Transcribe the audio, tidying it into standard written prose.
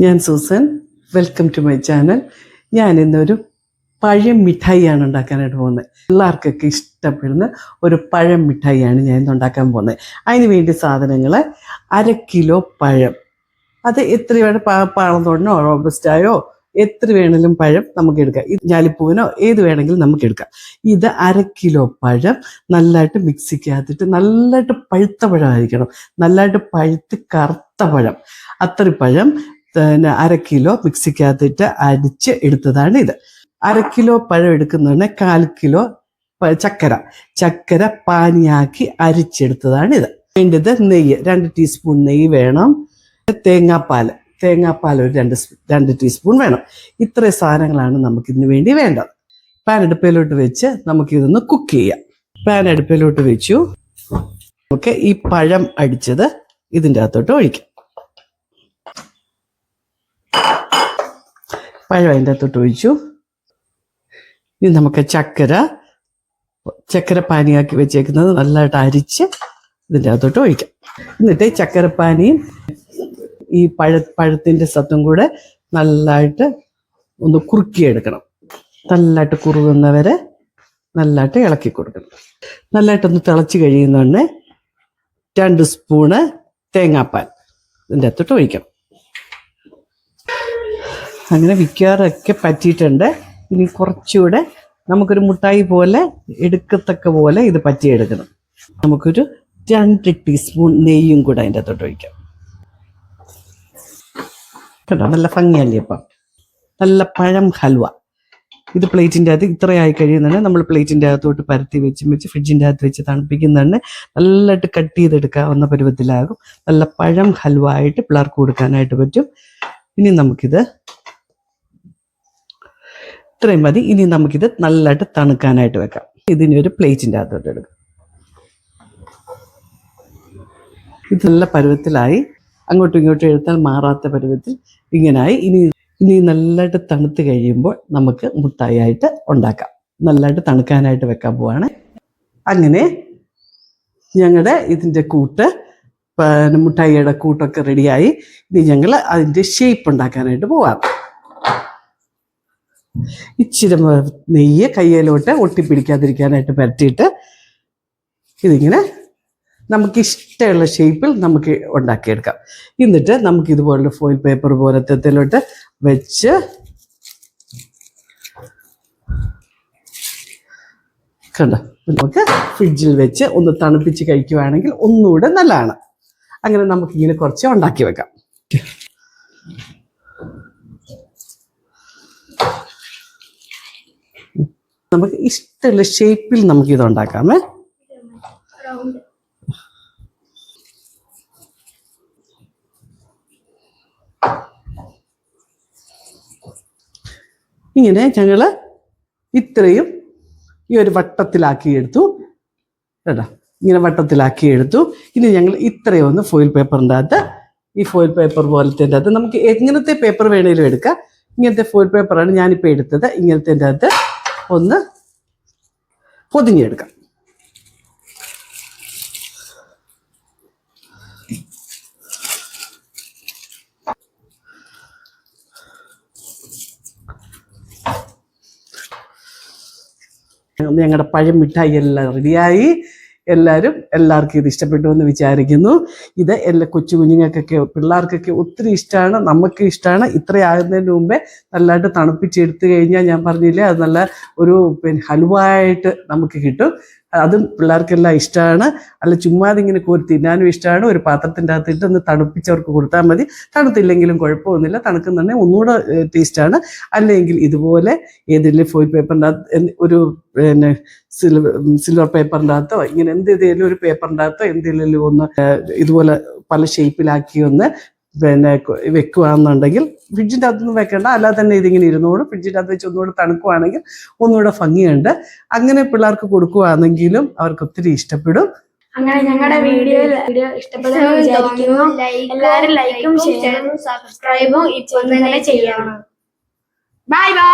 ഞാൻ Susan, welcome to my channel. ഞാൻ ഇന്നൊരു പഴം മിഠായിയാണ് ഉണ്ടാക്കാനായിട്ട് പോകുന്നത്. പിള്ളേർക്കൊക്കെ ഇഷ്ടപ്പെടുന്ന ഒരു പഴം മിഠായിയാണ് ഞാൻ ഇന്ന് ഉണ്ടാക്കാൻ പോകുന്നത്. അതിന് വേണ്ടി സാധനങ്ങൾ: 1/2 കിലോ പഴം. അത് എത്ര വേണം, പാളന്തോടനോ റോബസ്റ്റായോ എത്ര വേണമെങ്കിലും പഴം നമുക്ക് എടുക്കാം. ഞാലിപ്പൂവിനോ ഏത് വേണമെങ്കിലും നമുക്ക് എടുക്കാം. ഇത് 1/2 കിലോ പഴം നല്ലതായിട്ട് മിക്സിക്കകത്തിട്ട്, നല്ലതായിട്ട് പഴുത്ത പഴമായിരിക്കണം, നല്ലതായിട്ട് പഴുത്ത് കറുത്ത പഴം, അത്ര പഴം 1/2 കിലോ മിക്സിക്കകത്തിട്ട് അരിച്ച് എടുത്തതാണ് ഇത്. 1/2 കിലോ പഴം എടുക്കുന്നതിന് 1/4 കിലോ ചക്കര പാനിയാക്കി അരിച്ചെടുത്തതാണ് ഇത്. വേണ്ടത് നെയ്യ്, 2 ടീസ്പൂൺ നെയ്യ് വേണം. തേങ്ങാപ്പാൽ ഒരു 2 ടീസ്പൂൺ വേണം. ഇത്രയും സാധനങ്ങളാണ് നമുക്കിതിന് വേണ്ടി വേണ്ടത്. പാൻ അടുപ്പിലോട്ട് വെച്ച് നമുക്കിതൊന്ന് കുക്ക് ചെയ്യാം. പാൻ അടുപ്പിലോട്ട് വെച്ചു. നമുക്ക് ഈ പഴം അടിച്ചത് ഇതിൻ്റെ അകത്തോട്ട് ഒഴിക്കാം. പഴം അതിൻ്റെ അകത്തോട്ട് ഒഴിച്ചു. ഇനി നമുക്ക് ചക്കര പാനിയാക്കി വെച്ചേക്കുന്നത് നല്ലതായിട്ട് അരിച്ച് ഇതിൻ്റെ അകത്തോട്ട് ഒഴിക്കാം. എന്നിട്ട് ചക്കരപ്പാനിയും ഈ പഴത്തിൻ്റെ സത്തും കൂടെ നല്ലതായിട്ട് ഒന്ന് കുറുക്കിയെടുക്കണം. നല്ലതായിട്ട് കുറുകുന്നവരെ നല്ലതായിട്ട് ഇളക്കി കൊടുക്കണം. നല്ലതായിട്ടൊന്ന് തിളച്ച് കഴിയുന്നോണ്ട് 2 സ്പൂണ് തേങ്ങാപ്പാൽ ഇതിൻ്റെ അകത്തോട്ട് ഒഴിക്കണം. അങ്ങനെ വിക്കാറൊക്കെ പറ്റിയിട്ടുണ്ട്. ഇനി കുറച്ചുകൂടെ നമുക്കൊരു മുട്ടായി പോലെ എടുക്കത്തക്ക പോലെ ഇത് പറ്റിയെടുക്കണം. നമുക്കൊരു 2 ടീസ്പൂൺ നെയ്യും കൂടെ അതിൻ്റെ അകത്തോട്ട് ഒഴിക്കാം. കേട്ടോ, നല്ല ഭംഗിയല്ലേ ഇപ്പം? നല്ല പഴം ഹൽവ. ഇത് പ്ലേറ്റിൻ്റെ അകത്ത് ഇത്രയായി കഴിയുന്നുണ്ട്. നമ്മൾ പ്ലേറ്റിൻ്റെ അകത്തോട്ട് പരത്തി വെച്ച് ഫ്രിഡ്ജിൻ്റെ അകത്ത് വെച്ച് തണുപ്പിക്കുന്നുണ്ട്. നല്ലതായിട്ട് കട്ട് ചെയ്തെടുക്കാവുന്ന പരുവത്തിലാകും. നല്ല പഴം ഹൽവ ആയിട്ട് പിള്ളേർക്ക് കൊടുക്കാനായിട്ട് പറ്റും. ഇനി നമുക്കിത് ഇത്രയും മതി. ഇനി നമുക്കിത് നല്ലതായിട്ട് തണുക്കാനായിട്ട് വെക്കാം. ഇതിന് ഒരു പ്ലേറ്റിൻ്റെ അകത്തോട്ട് എടുക്കാം. ഇത് നല്ല പരുവത്തിലായി, അങ്ങോട്ടും ഇങ്ങോട്ടും എടുത്താൽ മാറാത്ത പരുവത്തിൽ ഇങ്ങനായി. ഇനി നല്ലതായിട്ട് തണുത്ത് കഴിയുമ്പോൾ നമുക്ക് മുട്ടായി ആയിട്ട് ഉണ്ടാക്കാം. നല്ലതായിട്ട് തണുക്കാനായിട്ട് വെക്കാൻ പോവാണ്. അങ്ങനെ ഞങ്ങളുടെ ഇതിൻ്റെ മുട്ടായിയുടെ കൂട്ടൊക്കെ റെഡിയായി. ഇനി ഞങ്ങൾ അതിൻ്റെ ഷേപ്പ് ഉണ്ടാക്കാനായിട്ട് പോവാം. ഇച്ചിരി നെയ്യ് കയ്യിലോട്ട് ഒട്ടിപ്പിടിക്കാതിരിക്കാനായിട്ട് പരത്തിയിട്ട് ഇതിങ്ങനെ നമുക്ക് ഇഷ്ടമുള്ള ഷേപ്പിൽ നമുക്ക് ഉണ്ടാക്കിയെടുക്കാം. എന്നിട്ട് നമുക്ക് ഇതുപോലുള്ള ഫോയിൽ പേപ്പർ പോലത്തെ വെച്ച് കണ്ടോ, നമുക്ക് ഫ്രിഡ്ജിൽ വെച്ച് ഒന്ന് തണുപ്പിച്ച് കഴിക്കുവാണെങ്കിൽ ഒന്നുകൂടെ നല്ലതാണ്. അങ്ങനെ നമുക്കിങ്ങനെ കുറച്ച് ഉണ്ടാക്കി വെക്കാം. നമുക്ക് ഇഷ്ടമുള്ള ഷേപ്പിൽ നമുക്കിത് ഉണ്ടാക്കാമേ. ഇങ്ങനെ ഞങ്ങൾ ഇത്രയും ഈ ഒരു വട്ടത്തിലാക്കിയെടുത്തു കേട്ടോ. ഇങ്ങനെ വട്ടത്തിലാക്കിയെടുത്തു. ഇനി ഞങ്ങൾ ഇത്രയും ഒന്ന് ഫോയിൽ പേപ്പറിൻ്റെ അകത്ത്, ഈ ഫോയിൽ പേപ്പർ പോലത്തെ അകത്ത് നമുക്ക് എങ്ങനത്തെ പേപ്പർ വേണേലും എടുക്കാം. ഇങ്ങനത്തെ ഫോയിൽ പേപ്പറാണ് ഞാനിപ്പോൾ എടുത്തത്. ഇങ്ങനത്തെ അകത്ത് ഒന്ന് പൊതിഞ്ഞെടുക്കാം. ഞങ്ങളുടെ പഴം മിഠായി എല്ലാം റെഡിയായി. എല്ലാവർക്കും ഇത് ഇഷ്ടപ്പെട്ടു എന്ന് വിചാരിക്കുന്നു. ഇത് എല്ലാ കുഞ്ഞുങ്ങൾക്കൊക്കെ പിള്ളേർക്കൊക്കെ ഒത്തിരി ഇഷ്ടമാണ്, നമുക്ക് ഇഷ്ടമാണ്. ഇത്രയാകുന്നതിന് മുമ്പേ നല്ലതായിട്ട് തണുപ്പിച്ചെടുത്ത് കഴിഞ്ഞാൽ ഞാൻ പറഞ്ഞില്ലേ, അത് നല്ല ഒരു ഹലുവായിട്ട് നമുക്ക് കിട്ടും. അതും പിള്ളേർക്കെല്ലാം ഇഷ്ടമാണ്. അല്ല ചുമ്മാതെ ഇങ്ങനെ കോരി തിന്നാനും ഇഷ്ടമാണ്. ഒരു പാത്രത്തിൻ്റെ അകത്തിട്ട് ഒന്ന് തണുപ്പിച്ചവർക്ക് കൊടുത്താൽ മതി. തണുത്തില്ലെങ്കിലും കുഴപ്പമൊന്നുമില്ല, തണുക്കുന്നുണ്ടെങ്കിൽ ഒന്നുകൂടെ ടേസ്റ്റാണ്. അല്ലെങ്കിൽ ഇതുപോലെ ഏതെങ്കിലും ഫോയിൽ പേപ്പറിൻ്റെ അകത്ത് ഒരു സിൽവർ പേപ്പറിൻ്റെ അകത്തോ ഇങ്ങനെ എന്തെങ്കിലും ഒരു പേപ്പറിൻ്റെ അകത്തോ എന്തെങ്കിലും ഒന്ന് ഇതുപോലെ പല ഷേപ്പിലാക്കി ഒന്ന് വെക്കുകയാണെന്നുണ്ടെങ്കിൽ ഫ്രിഡ്ജിൻ്റെ അകത്തൊന്നും വെക്കേണ്ട, അല്ലാതെ തന്നെ ഇതിങ്ങനെ ഇരുന്നോട് ഫ്രിഡ്ജിൻ്റെ അകത്ത് വെച്ച് ഒന്നുകൂടെ തണുക്കുവാണെങ്കിൽ ഒന്നുകൂടെ ഭംഗിയുണ്ട്. അങ്ങനെ പിള്ളേർക്ക് കൊടുക്കുകയാണെങ്കിലും അവർക്ക് ഒത്തിരി ഇഷ്ടപ്പെടും. അങ്ങനെ ഞങ്ങളുടെ വീഡിയോ ഇഷ്ടപ്പെടുന്നു വിചാരിക്കുന്നു. എല്ലാവരും ലൈക്കും ഷെയറും സബ്സ്ക്രൈബും ഇപ്പോൾ തന്നെ ചെയ്യണം. Bye bye.